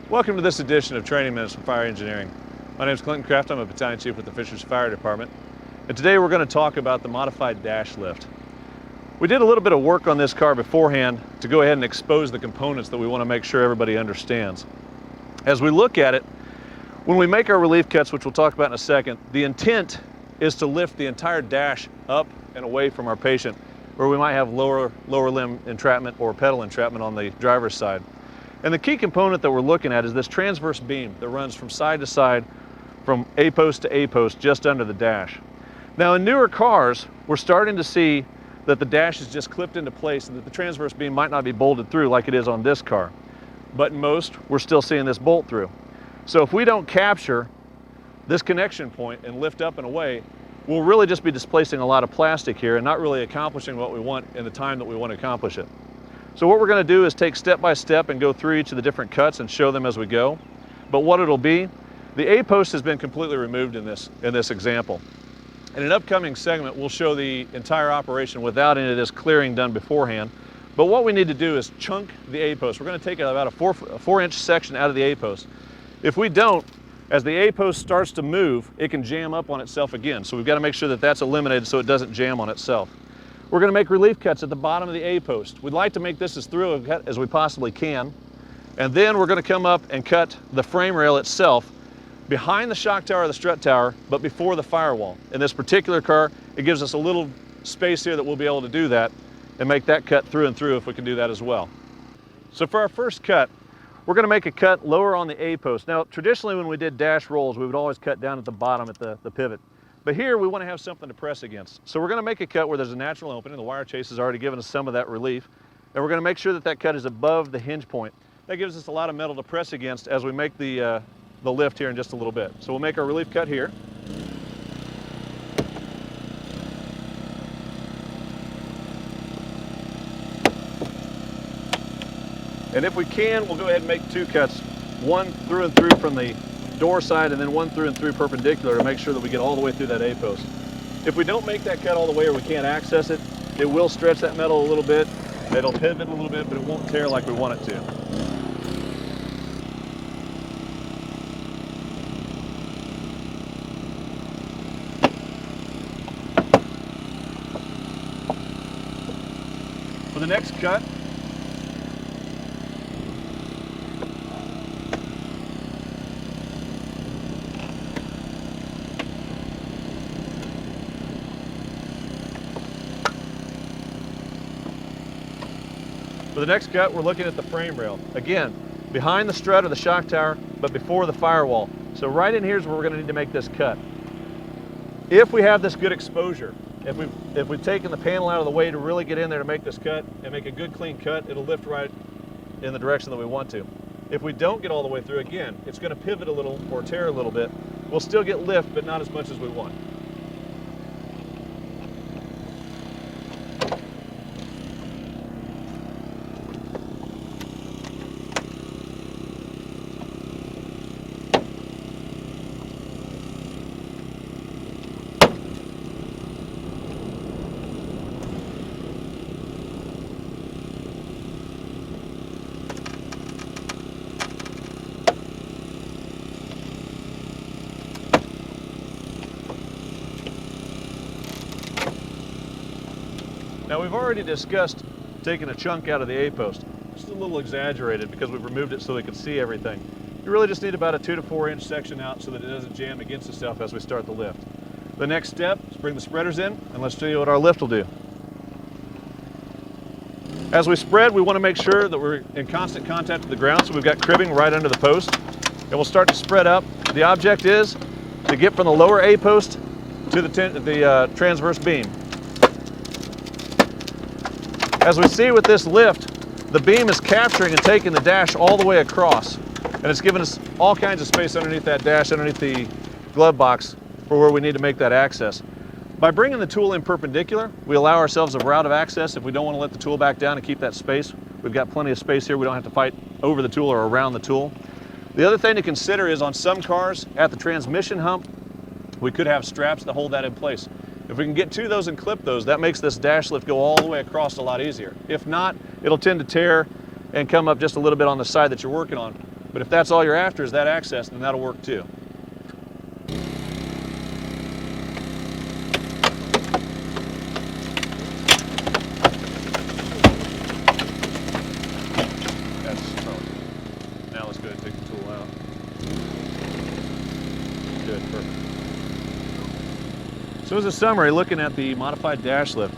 Welcome to this edition of Training Minutes from Fire Engineering. My name is Clinton Crafton. I'm a Battalion Chief with the Fishers Fire Department. And today we're going to talk about the modified dash lift. We did a little bit of work on this car beforehand to go ahead and expose the components that we want to make sure everybody understands. As we look at it, when we make our relief cuts, which we'll talk about in a second, the intent is to lift the entire dash up and away from our patient, where we might have lower limb entrapment or pedal entrapment on the driver's side. And the key component that we're looking at is this transverse beam that runs from side to side, from A post to A post, just under the dash. Now in newer cars, we're starting to see that the dash is just clipped into place and that the transverse beam might not be bolted through like it is on this car. But in most, we're still seeing this bolt through. So if we don't capture this connection point and lift up and away, we'll really just be displacing a lot of plastic here and not really accomplishing what we want in the time that we want to accomplish it. So what we're going to do is take step by step and go through each of the different cuts and show them as we go. But what it'll be, the A post has been completely removed in this example. In an upcoming segment, we'll show the entire operation without any of this clearing done beforehand. But what we need to do is chunk the A post. We're going to take about a 4-inch section out of the A post. If we don't, as the A post starts to move, it can jam up on itself again. So we've got to make sure that that's eliminated so it doesn't jam on itself. We're going to make relief cuts at the bottom of the A post. We'd like to make this as through a cut as we possibly can. And then we're going to come up and cut the frame rail itself behind the shock tower or the strut tower, but before the firewall. In this particular car, it gives us a little space here that we'll be able to do that and make that cut through and through if we can do that as well. So for our first cut, we're going to make a cut lower on the A post. Now, traditionally when we did dash rolls, we would always cut down at the bottom at the pivot. But here we want to have something to press against. So we're going to make a cut where there's a natural opening. The wire chase has already given us some of that relief. And we're going to make sure that that cut is above the hinge point. That gives us a lot of metal to press against as we make the lift here in just a little bit. So we'll make our relief cut here. And if we can, we'll go ahead and make 2 cuts, one through and through from the door side and then one through and through perpendicular to make sure that we get all the way through that A post. If we don't make that cut all the way or we can't access it, it will stretch that metal a little bit, it'll pivot a little bit, but it won't tear like we want it to. For the next cut, we're looking at the frame rail. Again, behind the strut or the shock tower, but before the firewall. So right in here is where we're going to need to make this cut. If we have this good exposure, if we've taken the panel out of the way to really get in there to make this cut and make a good clean cut, it'll lift right in the direction that we want to. If we don't get all the way through, again, it's going to pivot a little or tear a little bit. We'll still get lift, but not as much as we want. Now we've already discussed taking a chunk out of the A post. Just a little exaggerated because we've removed it so we can see everything. You really just need about a 2 to 4 inch section out so that it doesn't jam against itself as we start the lift. The next step is bring the spreaders in and let's show you what our lift will do. As we spread, we want to make sure that we're in constant contact with the ground, so we've got cribbing right under the post. And we'll start to spread up. The object is to get from the lower A post to the transverse beam. As we see with this lift, the beam is capturing and taking the dash all the way across. And it's giving us all kinds of space underneath that dash, underneath the glove box for where we need to make that access. By bringing the tool in perpendicular, we allow ourselves a route of access if we don't want to let the tool back down and keep that space. We've got plenty of space here. We don't have to fight over the tool or around the tool. The other thing to consider is on some cars at the transmission hump, we could have straps that hold that in place. If we can get to those and clip those, that makes this dash lift go all the way across a lot easier. If not, it'll tend to tear and come up just a little bit on the side that you're working on. But if that's all you're after is that access, then that'll work too. Now let's go ahead and take the tool out. Good, perfect. So as a summary, looking at the modified dash lift,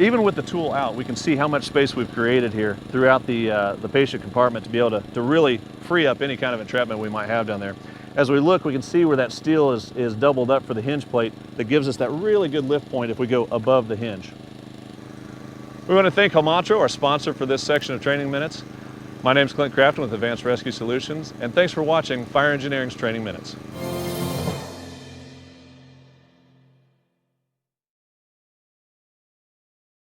even with the tool out, we can see how much space we've created here throughout the patient compartment to be able to really free up any kind of entrapment we might have down there. As we look, we can see where that steel is doubled up for the hinge plate that gives us that really good lift point if we go above the hinge. We want to thank Helmatro, our sponsor for this section of Training Minutes. My name is Clinton Crafton with Advanced Rescue Solutions, and thanks for watching Fire Engineering's Training Minutes.